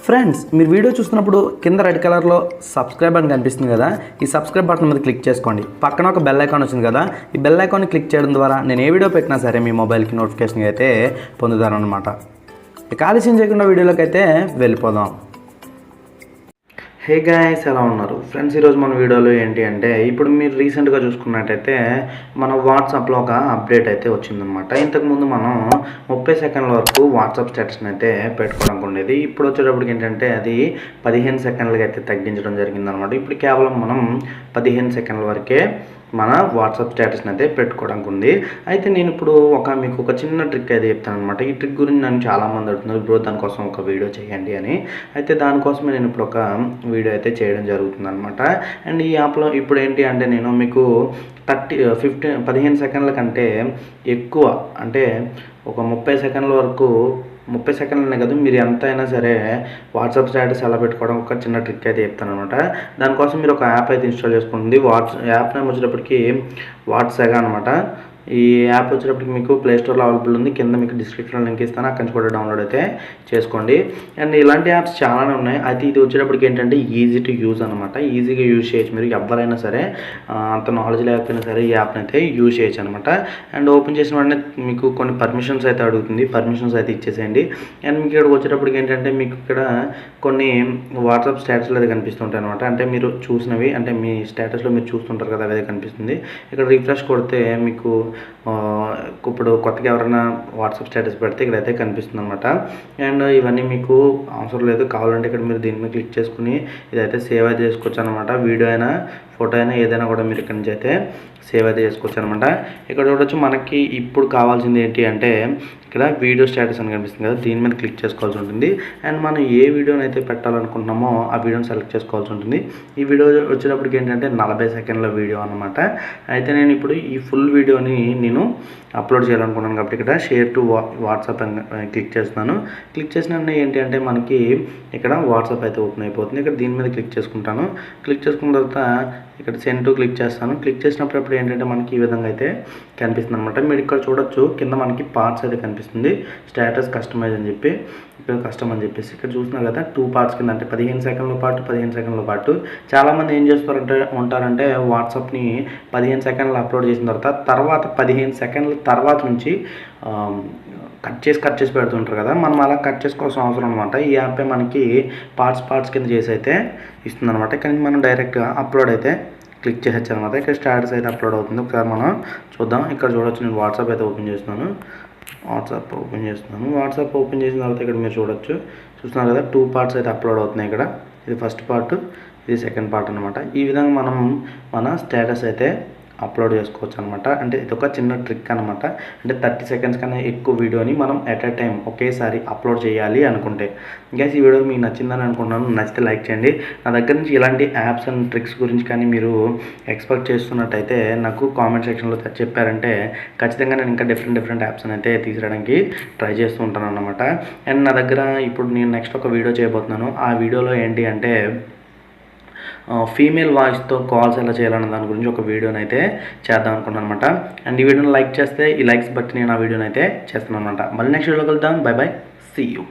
Friends, మీరు video చూస్తున్నప్పుడు కింద రెడ్ కలర్లో సబ్స్క్రైబ్ అని కనిపిస్తుంది కదా, ఈ సబ్స్క్రైబ్ బటన్ మీద క్లిక్ చేసుకోండి. పక్కన ఒక బెల్ ఐకాన్ వచ్చింది కదా, ఈ బెల్ ఐకాన్ని క్లిక్ చేయడం ద్వారా నేను ఏ వీడియో పెట్టినా సరే మీ మొబైల్కి నోటిఫికేషన్ అయితే పొందుతారనమాట. ఇక ఆలస్యం చేయకుండా వీడియోలోకి అయితే వెళ్ళిపోదాం. హే గాయ్స్, ఎలా ఉన్నారు ఫ్రెండ్స్? ఈరోజు మన వీడియోలో ఏంటి అంటే, ఇప్పుడు మీరు రీసెంట్గా చూసుకున్నట్టయితే మన వాట్సాప్లో ఒక అప్డేట్ అయితే వచ్చిందనమాట. ఇంతకుముందు మనం 30 సెకండ్ల వరకు వాట్సాప్ స్టేటస్ని అయితే పెట్టుకోవడానికి ఉండేది. ఇప్పుడు వచ్చేటప్పటికి ఏంటంటే అది 15 సెకండ్లకి అయితే తగ్గించడం జరిగిందనమాట. ఇప్పుడు కేవలం మనం 15 సెకండ్ల వరకే మన వాట్సాప్ స్టేటస్ని అయితే పెట్టుకోవడానికి ఉంది. అయితే నేను ఇప్పుడు మీకు ఒక చిన్న ట్రిక్ అయితే చెప్తాను అనమాట. ఈ ట్రిక్ గురించి నన్ను చాలామంది అడుగుతున్నారు, ఇప్పుడు దానికోసం ఒక వీడియో చేయండి అని. అయితే దానికోసమే నేను ఇప్పుడు ఒక వీడియో అయితే చేయడం జరుగుతుంది అనమాట. అండ్ ఈ యాప్లో ఇప్పుడు ఏంటి అంటే, నేను మీకు 15 సెకండ్ల కంటే ఎక్కువ, అంటే ఒక 30 సెకండ్ల వరకు, 30 సెకండ్లనే కాదు, మీరు ఎంత అయినా సరే వాట్సాప్ స్టేటస్ ఎలా పెట్టుకోవడం ఒక చిన్న ట్రిక్ అయితే చెప్తాను అనమాట. దానికోసం మీరు ఒక యాప్ అయితే ఇన్స్టాల్ చేసుకుంటుంది. యాప్ నేమ్ వచ్చేటప్పటికి వాట్సాప్ అనమాట. ఈ యాప్ వచ్చేటప్పటికి మీకు ప్లేస్టోర్లో అవైలబుల్ ఉంది. కింద మీకు డిస్క్రిప్షన్లో లింక్ ఇస్తాను, అక్కడి నుంచి కూడా డౌన్లోడ్ అయితే చేసుకోండి. అండ్ ఇలాంటి యాప్స్ చాలానే ఉన్నాయి. అయితే ఇది వచ్చేటప్పటికి ఏంటంటే ఈజీ టు యూజ్ అనమాట. ఈజీగా యూజ్ చేయొచ్చు. మీరు ఎవరైనా సరే అంత నాలెడ్జ్ లేకపోయినా సరే ఈ యాప్ని అయితే యూజ్ చేయొచ్చు అనమాట. అండ్ ఓపెన్ చేసిన వెంటనే మీకు కొన్ని పర్మిషన్స్ అయితే అడుగుతుంది. పర్మిషన్స్ అయితే ఇచ్చేసేయండి. అండ్ మీకు ఇక్కడికి వచ్చేటప్పటికి ఏంటంటే, మీకు ఇక్కడ కొన్ని వాట్సాప్ స్టేటస్లు అయితే కనిపిస్తుంటాయి అనమాట. అంటే మీరు చూసినవి, అంటే మీ స్టేటస్లో మీరు చూస్తుంటారు కదా, అదే కనిపిస్తుంది. ఇక్కడ రిఫ్రెష్ కొడితే మీకు ఇప్పుడు కొత్తగా ఎవరైనా వాట్సాప్ స్టేటస్ పెడితే ఇక్కడైతే కనిపిస్తుంది అనమాట. అండ్ ఇవన్నీ మీకు అవసరం లేదు. కావాలంటే ఇక్కడ మీరు దీని మీద క్లిక్ చేసుకుని ఇదైతే సేవ్ అయితే చేసుకోవచ్చు అనమాట. వీడియో అయినా ఫోటో అయినా ఏదైనా కూడా మీరు ఇక్కడ నుంచి అయితే సేవ్ అయితే చేసుకోవచ్చు అనమాట. ఇక్కడ చూడొచ్చు, మనకి ఇప్పుడు కావాల్సింది ఏంటి అంటే, ఇక్కడ వీడియో స్టేటస్ అని కనిపిస్తుంది కదా, దీని మీద క్లిక్ చేసుకోవాల్సి ఉంటుంది. అండ్ మనం ఏ వీడియోని అయితే పెట్టాలనుకుంటున్నామో ఆ వీడియోని సెలెక్ట్ చేసుకోవాల్సి ఉంటుంది. ఈ వీడియో వచ్చేటప్పటికి ఏంటంటే 40 సెకండ్ల వీడియో అనమాట. అయితే నేను ఇప్పుడు ఈ ఫుల్ వీడియోని నేను అప్లోడ్ చేయాలనుకున్నాను కాబట్టి ఇక్కడ షేర్ టు వాట్సాప్ అని క్లిక్ చేస్తున్నాను. క్లిక్ చేసిన ఏంటి అంటే, మనకి ఇక్కడ వాట్సాప్ అయితే ఓపెన్ అయిపోతుంది. ఇక్కడ దీని మీద క్లిక్ చేసుకుంటాను. క్లిక్ చేసుకున్న తర్వాత ఇక్కడ సెండ్ టు క్లిక్ చేస్తాను. క్లిక్ చేసినప్పుడు ఏంటంటే మనకి ఈ విధంగా అయితే కనిపిస్తుంది అనమాట. మీరు ఇక్కడ చూడొచ్చు, కింద మనకి పార్ట్స్ అయితే కనిపిస్తుంది. స్టేటస్ కస్టమైజ్ అని చెప్పి, ఇక్కడ కస్టమ్ అని చెప్పేసి ఇక్కడ చూస్తున్నారు కదా, 2 పార్ట్స్ కింద, అంటే 15 సెకండ్ల పాటు 15 సెకండ్ల పాటు. చాలామంది ఏం ఉంటారంటే వాట్సాప్ని 15 సెకండ్లు అప్లోడ్ చేసిన తర్వాత 15 సెకండ్ల తర్వాత నుంచి కట్ చేసి పెడుతుంటారు కదా. మనం అలా కట్ చేసుకోవాల్సిన అవసరం అనమాట. ఈ యాపే మనకి పార్ట్స్ కింద చేసి అయితే ఇస్తుంది అనమాట. ఇక్కడ నుంచి మనం డైరెక్ట్గా అప్లోడ్ అయితే క్లిక్ చేసేచ్చు అనమాట. ఇక్కడ స్టేటస్ అయితే అప్లోడ్ అవుతుంది. ఒకసారి మనం చూద్దాం. ఇక్కడ చూడొచ్చు, నేను వాట్సాప్ అయితే ఓపెన్ చేస్తున్నాను. వాట్సాప్ ఓపెన్ చేసిన తర్వాత ఇక్కడ మీరు చూస్తున్నారు కదా, 2 పార్ట్స్ అయితే అప్లోడ్ అవుతున్నాయి. ఇక్కడ ఇది ఫస్ట్ పార్ట్, ఇది సెకండ్ పార్ట్ అనమాట. ఈ విధంగా మనం మన స్టేటస్ అయితే అప్లోడ్ చేసుకోవచ్చు అనమాట. అంటే ఇది ఒక చిన్న ట్రిక్ అనమాట. అంటే 30 సెకండ్స్ కన్నా ఎక్కువ వీడియోని మనం ఎట్ ఎ టైం ఒకేసారి అప్లోడ్ చేయాలి అనుకుంటే. గైస్, ఈ వీడియో మీకు నచ్చిందని అనుకుంటున్నాను. నచ్చితే లైక్ చేయండి. నా దగ్గర నుంచి ఇలాంటి యాప్స్ అండ్ ట్రిక్స్ గురించి కానీ మీరు ఎక్స్పెక్ట్ చేస్తున్నట్టయితే నాకు కామెంట్ సెక్షన్లో చెప్పారంటే ఖచ్చితంగా నేను ఇంకా డిఫరెంట్ యాప్స్ అయితే తీసుకురావడానికి ట్రై చేస్తూ ఉంటాను అనమాట. అండ్ నా దగ్గర ఇప్పుడు నేను నెక్స్ట్ ఒక వీడియో చేయబోతున్నాను. ఆ వీడియోలో ఏంటి అంటే, ఫీమేల్ వాయిస్తో కాల్స్ ఎలా చేయాలన్న దాని గురించి ఒక వీడియోని అయితే చేద్దాం అనుకున్నాను అనమాట. అండ్ ఈ వీడియోని లైక్ చేస్తే, ఈ లైక్స్ బట్టి నేను ఆ వీడియోని అయితే చేస్తాను అనమాట. మళ్ళీ నెక్స్ట్ వీడియోలో కలుద్దాం. Bye bye, see you.